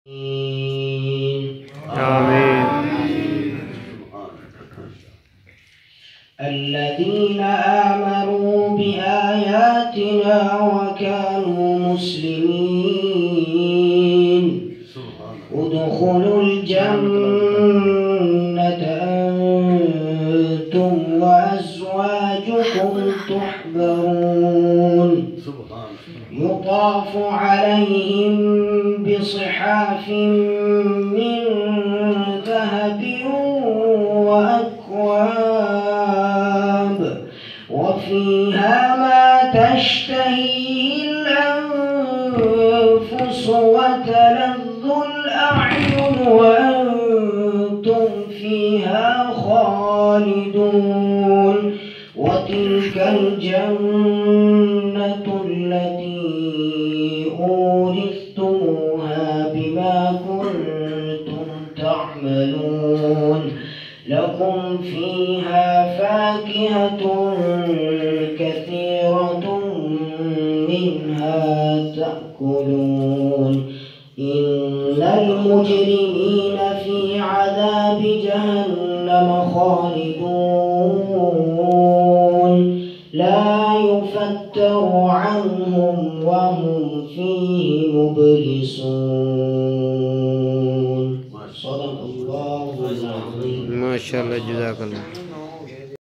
آمين. الذين آمنوا بآياتنا وكانوا مسلمين ادخلوا الجنة أنتم وأزواجكم تحبرون يطاف عليهم بصحاف من ذهب وأكواب وفيها ما تشتهيه الأنفس وتلذ الأعين وأنتم فيها خالدون وتلك الجنة التي أورثتموها بما كنتم تعملون لكم فيها فاكهة كثيرة منها تأكلون إن المجرمين في عذاب جهنم خالدون لا يفتر عنهم وهم فيه مبلسون. صدق الله العظيم. ما شاء الله، جزاك الله.